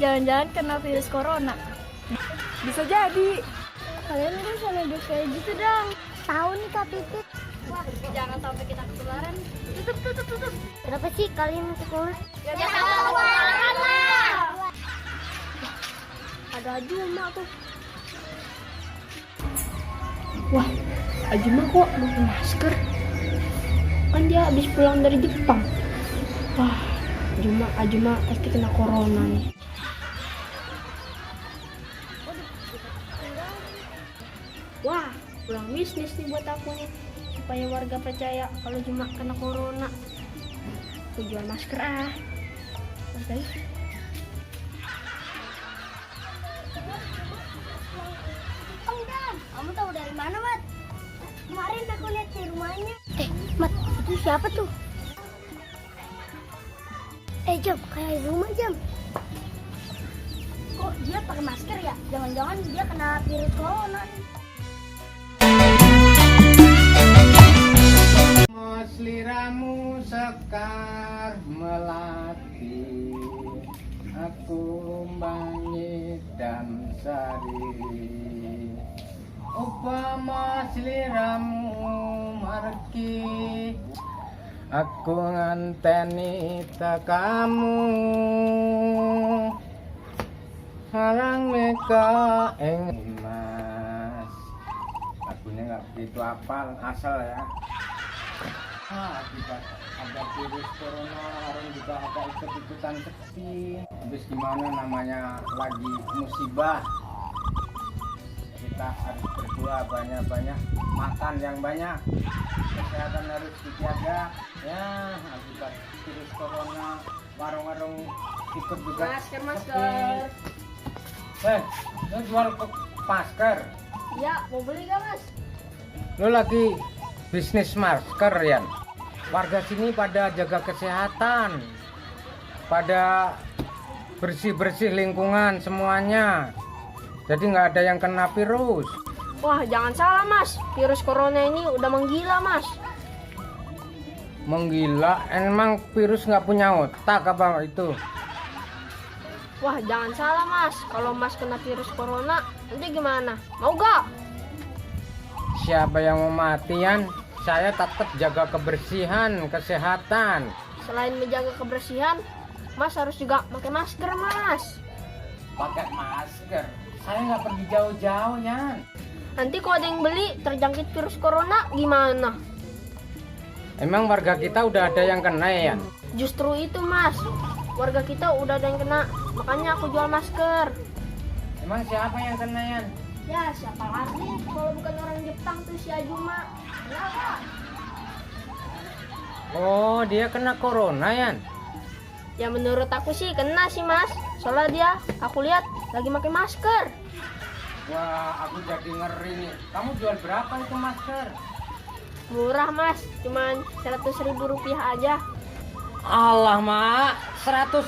jangan-jangan kena virus corona. Bisa jadi. Kalian udah sana hidup kayak gitu dong. Tahu nih Kak Pipit. Wah, jangan sampai kita ketularan. Tutup. Kenapa sih kalian sekolah? Ya, Ada Ajuma tuh. Wah, Ajuma kok pakai masker? Kan dia habis pulang dari Jepang. Wah, Ajuma pasti kena corona nih. Wah, pulang bisnis nih buat aku nih. Supaya warga percaya kalau Juma kena corona. Aku jual masker ah. Oke. Kamu tahu dari mana, Mat? Kemarin aku lihat di rumahnya. Mat, itu siapa tuh? Jam, kayak rumah Jam. Kok dia pakai masker ya? Jangan-jangan dia kena virus corona. Seliramu sekar melati, aku bangit dan sari. Upama seliramu marki, aku nganteni tekamu. Sarang meka mas, lagunya nggak begitu hafal asal ya. Akibat ada virus corona, orang juga ada ikut-ikutan sepi. Habis gimana namanya lagi musibah, kita harus berdoa banyak-banyak, makan yang banyak, kesehatan harus dijaga. Ya, akibat virus corona, warung-warung ikut juga Masker. Lo jual masker? Ya, mau beli gak Mas? Lo lagi bisnis masker ya? Warga sini pada jaga kesehatan, pada bersih-bersih lingkungan semuanya, jadi nggak ada yang kena virus. Wah, jangan salah Mas, virus corona ini udah menggila Mas. Menggila? Emang virus nggak punya otak apa itu? Wah, jangan salah Mas, kalau Mas kena virus corona nanti gimana? Mau gak? Siapa yang mau matian? Saya tetap jaga kebersihan, kesehatan. Selain menjaga kebersihan, Mas harus juga pakai masker Mas. Pakai masker? Saya nggak pergi jauh-jauh ya. Nanti kalau ada yang beli terjangkit virus corona gimana? Emang warga kita udah ada yang kena ya? Justru itu Mas, warga kita udah ada yang kena, makanya aku jual masker. Emang siapa yang kena ya? Ya, siapa lagi kalau bukan orang Jepang tuh si Ajuma. Kenapa? Oh, dia kena corona ya? Ya menurut aku sih kena sih Mas. Soalnya dia, aku lihat lagi pakai masker. Wah, aku jadi ngeri nih. Kamu jual berapa itu masker? Murah Mas, cuman 100.000 rupiah aja. Alah mak, 100.000.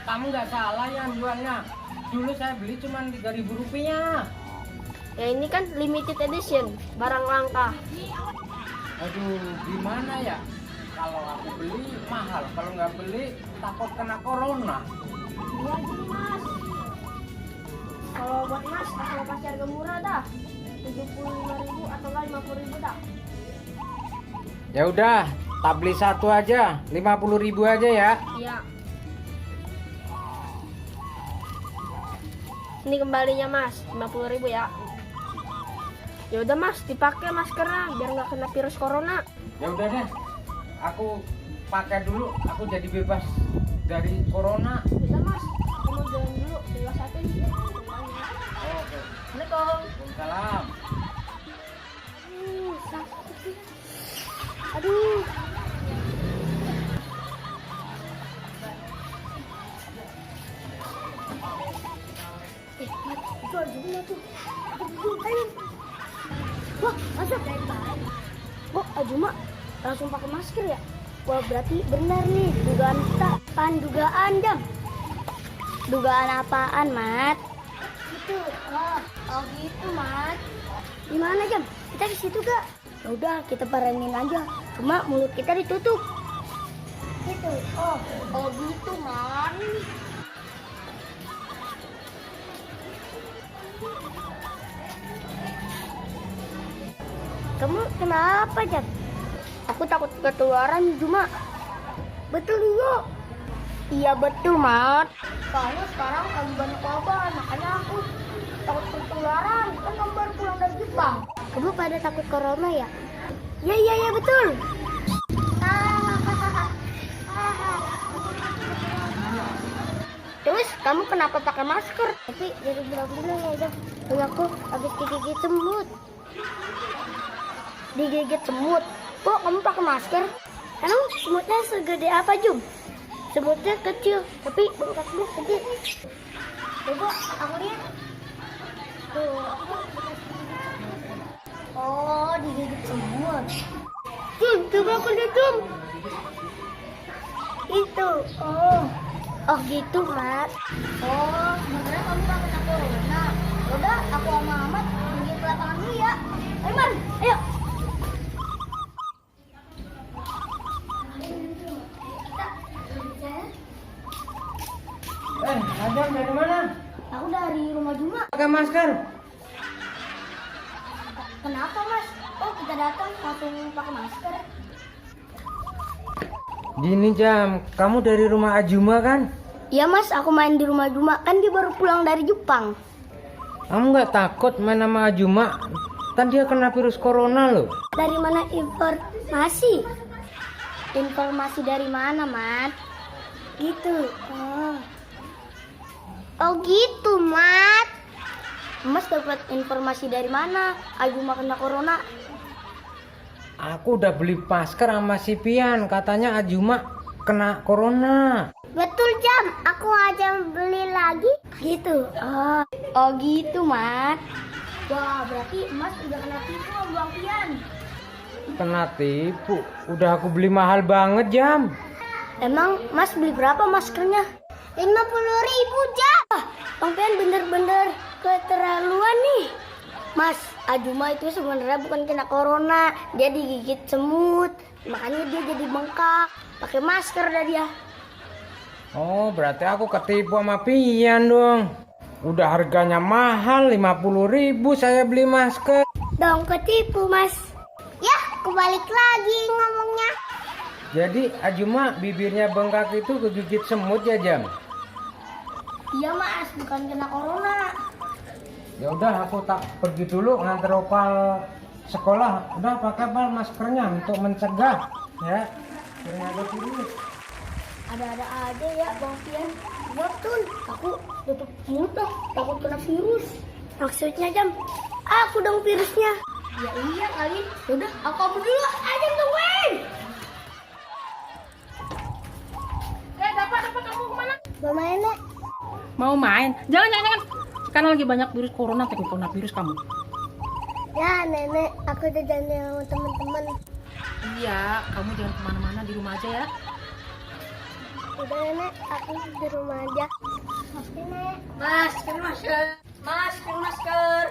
Kamu nggak salah ya jualnya. Dulu saya beli cuma 3.000 rupiah. Ya ini kan limited edition, barang langka. Aduh, gimana ya? Kalau aku beli mahal, kalau nggak beli takut kena corona. Iya gini Mas. Kalau buat Mas, aku kasih harga murah dah. 75.000 atau 50.000 dah. Ya udah, tak beli satu aja, 50.000 aja ya. Iya. Ini kembalinya Mas, 50.000 ya. Ya udah Mas, dipakai maskernya biar nggak kena virus corona. Ya udah deh, aku pakai dulu, aku jadi bebas dari corona. Bisa Mas, aku mau jalan dulu, dewa satu nih. Oke. Assalamualaikum. Waalaikumsalam. Sakit sih. Aduh. Mat, itu Ajuma tuh. Ayo. Wah, masuk. Kok Ajuma langsung pakai masker ya? Wah, berarti benar nih dugaan kita. Dugaan Jam. Dugaan apaan, Mat? Gitu. Oh gitu, Mat. Gimana Jam? Kita di situ gak? Ya udah, kita paranin aja. Cuma mulut kita ditutup. Gitu. Oh gitu, Man. Kamu kenapa, Jam? Aku takut ketularan, Juma. Betul yuk. Iya betul, Mat. Soalnya sekarang lagi banyak wabah, makanya aku takut ketularan. Kan kamu baru pulang dari Jepang. Kamu pada takut corona ya? Iya betul. Terus kamu kenapa pakai masker? Tapi dari bilang ya, Jam. Aku habis digigit semut. Digigit semut. Kok kamu pakai masker? Emang semutnya segede apa, Jum? Semutnya kecil, tapi bengkaknya gede. Coba aku lihat. Tuh. Oh, digigit semut. Jum, coba aku lihat, Jum. Itu. Oh gitu, Mat. Oh, sebenarnya kamu gak kena corona. Udah, aku sama Ahmad pergi ke lapangan dulu ya. Ayo, Man. Ayo. Adam dari mana? Aku dari rumah Juma. Pakai masker. Kenapa, Mas? Oh, kita datang langsung pakai masker. Gini Jam, kamu dari rumah Ajuma kan? Iya, Mas, aku main di rumah Juma. Kan dia baru pulang dari Jepang. Kamu nggak takut main sama Ajuma? Kan dia kena virus corona loh. Dari mana informasi? Informasi dari mana, Mat? Gitu. Oh gitu, Mat. Mas dapat informasi dari mana? Ajuma kena corona. Aku udah beli masker sama si Pian, katanya Ajuma kena corona. Betul, Jam. Aku aja beli lagi. Gitu. Oh gitu, Mat. Wah, berarti Mas udah kena tipu sama Bang Pian. Kena tipu? Udah aku beli mahal banget, Jam. Emang Mas beli berapa maskernya? 50.000, Jam. Bang Pian bener-bener keterlaluan nih. Mas, Ajuma itu sebenarnya bukan kena corona, dia digigit semut, makanya dia jadi bengkak. Pakai masker dah dia. Oh, berarti aku ketipu sama Pian dong. Udah harganya mahal, 50.000 saya beli masker. Dong ketipu, Mas. Ya, kebalik lagi ngomongnya. Jadi Ajuma bibirnya bengkak itu kegigit semut ya, Jam? Iya, Mas, bukan kena corona. Ya udah, aku tak pergi dulu nganter opal sekolah. Udah pakai bal maskernya untuk mencegah ya. Ternyata virus. Ada-ada aja ya, Bang Pian. Betul, aku tutup mulut dah, takut kena virus. Maksudnya, Jam, aku dong virusnya. Ya iya kali. Udah, aku kabur dulu. Ayo tungguin. Dapat kamu kemana? Mau main, Nek? Mau main? Jangan. Sekarang lagi banyak virus corona, takut kena virus kamu. Ya, Nenek, aku udah janji sama teman-teman. Iya, kamu jangan kemana-mana, di rumah aja ya. Udah, Nenek, aku di rumah aja. Masker, Nek. Masker.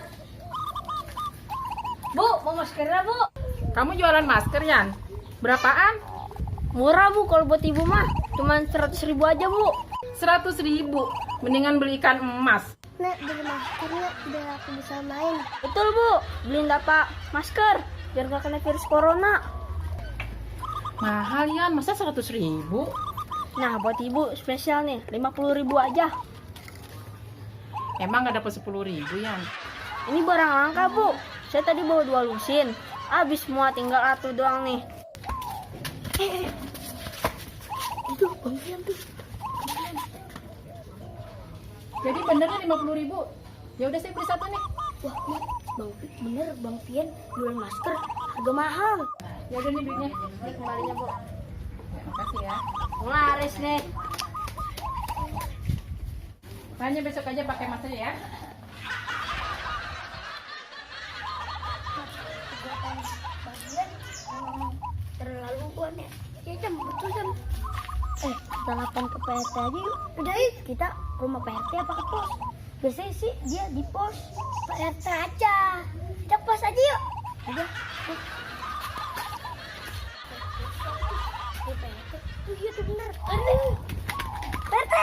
Bu, mau maskernya, Bu? Kamu jualan masker, Yan? Berapaan? Murah, Bu, kalau buat ibu mah. Cuman 100.000 aja, Bu. 100.000? Mendingan beli ikan emas. Nek, beli masker, Nek, biar aku bisa main. Betul, Bu. Beliin Bapak masker, biar gak kena virus corona. Mahal, Yan. Masa 100.000? Nah, buat ibu spesial nih, 50.000 aja. Emang gak dapat 10.000, Yan? Ini barang langka, Bu. Saya tadi bawa 2 lusin. Habis semua, tinggal 1 doang nih. Itu, Bang Pian tuh. Jadi benernya 50.000. Ya udah saya beli 1 nih. Wah, Nek, bener Bang Pian jual masker harga mahal. Ya udah nih duitnya. Ini kembalinya, Bu. Makasih ya. Laris nih. Makanya besok aja pakai masker ya. Terlaluan ya. Ya, Jam, betul, Jam. Kita lapor ke PRT aja yuk. Udah yuk, kita ke rumah PRT apa ke pos? Biasanya sih dia di pos. PRT aja. Kita pos aja yuk. Udah. Oh iya tuh bener. PRT.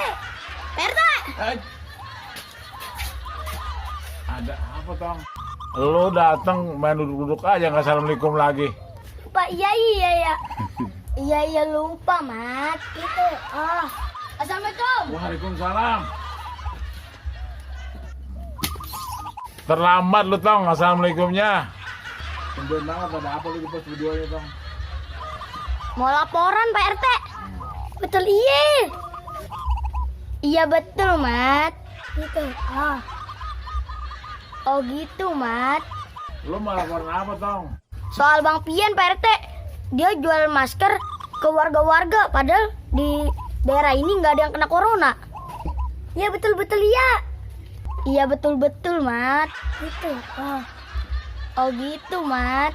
Ada apa, Tong? Lu datang main duduk-duduk aja nggak assalamualaikum lagi. Pak, iya ya. Iya lupa, Mat. Gitu. Assalamualaikum. Waalaikumsalam. Terlambat lu Tong assalamualaikumnya. Tumben banget ada apa lu di post videonya Tong? Mau laporan Pak RT. Betul iya. Iya betul, Mat. Gitu. Oh gitu, Mat. Lu mau laporan apa Tong? Soal Bang Pian Pak RT. Dia jual masker ke warga-warga padahal di daerah ini nggak ada yang kena corona. Iya betul iya. Iya betul Mat. Gitu. Oh gitu, Mat.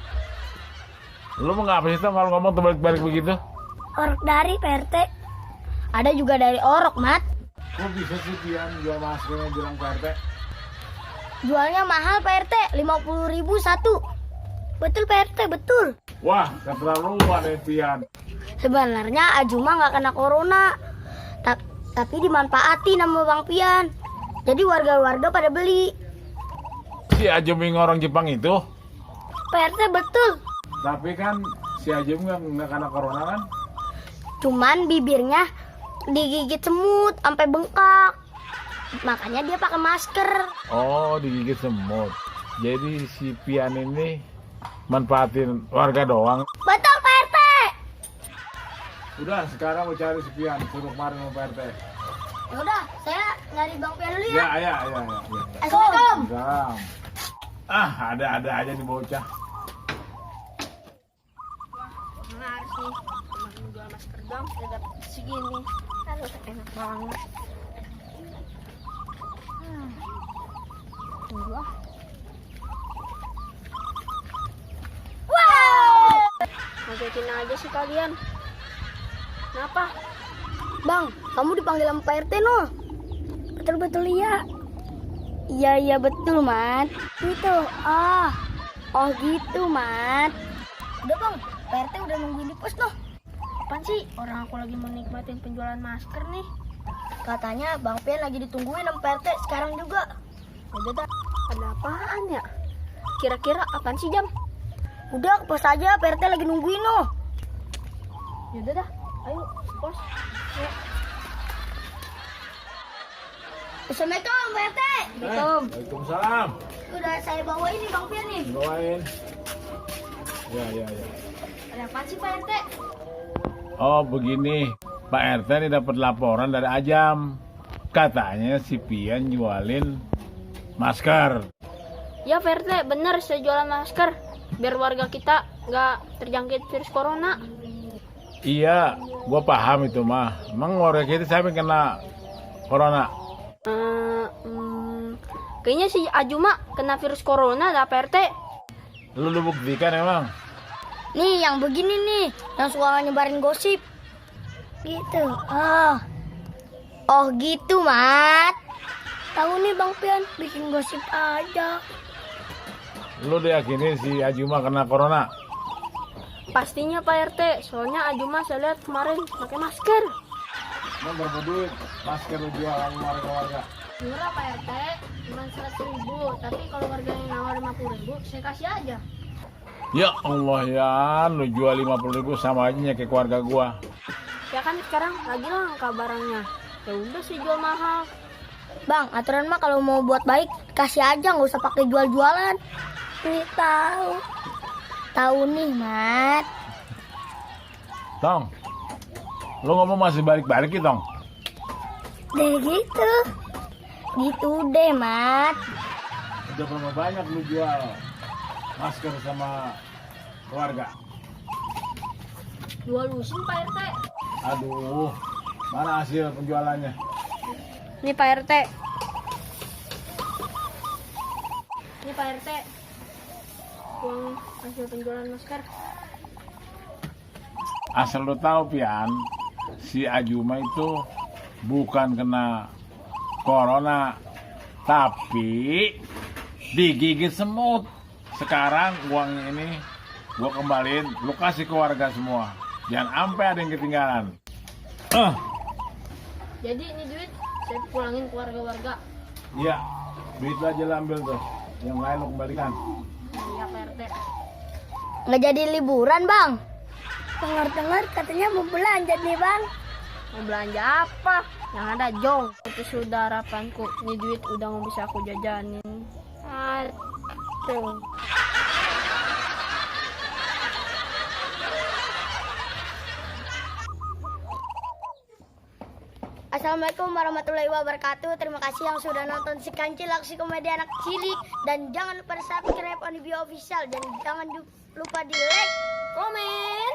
Lu mau ngapa sih Tong kalau ngomong terbalik-balik begitu? Orok dari Pak RT. Ada juga dari orok, Mat. Kok bisa sih Pian jual maskernya bilang ke RT? Jualnya mahal Pak RT, 50.000 satu. Betul Pak RT, betul. Wah, keterlaluan ya Pian. Sebenarnya Ajuma nggak kena corona, tapi dimanfaatin sama Bang Pian. Jadi warga-warga pada beli. Si Ajumi orang Jepang itu? Pak RT betul. Tapi kan si Ajum nggak kena corona kan? Cuman bibirnya digigit semut sampai bengkak. Makanya dia pakai masker. Oh, digigit semut. Jadi si Pian ini manfaatin warga doang. Betul Pak RT. Udah, sekarang mau cari si Pian, suruh kemarin sama Pak RT. Ya udah, saya nyari Bang Pian dulu ya. Ya. Assalamualaikum. Salam. Ada aja nih bocah. Mana harus nih, cuma jual masker dong, udah dapet segini. Aduh, enak banget. Tunggu ah. Wow. Ngagetin aja sih kalian. Kenapa? Bang, kamu dipanggil sama Pak RT no? Betul iya. Iya betul, Mat. Gitu. Oh gitu, Mat. Udah Bang, Pak RT udah nungguin di pos noh. Apaan sih? Orang aku lagi mau nikmatin penjualan masker nih. Katanya Bang Pian lagi ditungguin sama Pak RT sekarang juga. Udah dah, ada apaan ya? Kira-kira apaan sih Jam? Udah ke pos aja, Pak RT lagi nungguin noh. Yaudah dah, ayo pos. Yuk. Assalamualaikum Pak RT. Waalaikumsalam. Udah saya bawa ini Bang Pian nih. Bawain. Ya. Ada apaan sih Pak RT? Oh begini, Pak RT ini dapat laporan dari Ajam. Katanya si Pian jualin masker. Ya Pak RT, bener saya jualan masker. Biar warga kita nggak terjangkit virus corona. Iya, gua paham itu mah. Emang warga kita siapa yang kena corona? Kayaknya si Ajuma kena virus corona dah Pak RT. Lu buktikan emang? Nih yang begini nih, yang suka nyebarin gosip. Gitu. Oh gitu, Mat. Tahu nih Bang Pian bikin gosip aja. Lu diyakini si Ajuma kena corona? Pastinya Pak RT, soalnya Ajuma saya lihat kemarin pakai masker. Emang berapa duit masker lu jual sama warga-warga? Murah Pak RT, cuma 100.000. Tapi kalau warga yang nawar 50.000, saya kasih aja. Ya Allah ya, lu jual 50.000 sama aja kayak keluarga gua. Ya kan sekarang lagi langka barangnya. Ya udah sih jual mahal. Bang, aturan mah kalau mau buat baik kasih aja, nggak usah pakai jual-jualan. Nih tahu nih, Mat. Tong, lu ngomong masih balik-balik ya Tong? Deh gitu deh, Mat. Udah berapa banyak lu jual masker sama keluarga? Jual lusin Pak RT. Aduh, mana hasil penjualannya? Ini Pak RT. Ini Pak RT. Uang hasil penjualan masker. Asal lu tahu Pian, si Ajuma itu bukan kena corona, tapi digigit semut. Sekarang uang ini gua kembaliin, lu kasih ke warga semua. Jangan sampai ada yang ketinggalan. Jadi ini duit saya pulangin ke warga-warga. Iya, duit aja lah ambil tuh. Yang lain lo kembalikan. Iya Pak RT. Nggak jadi liburan bang. Dengar-dengar katanya mau belanja nih bang. Mau belanja apa? Yang ada jong. Itu sudah harapanku. Ini duit udah nggak bisa aku jajanin. Aduh. Assalamualaikum warahmatullahi wabarakatuh. Terima kasih yang sudah nonton si Kancil Aksi Komedi Anak Cilik. Dan jangan lupa subscribe Onibio Official. Dan jangan lupa di like, komen,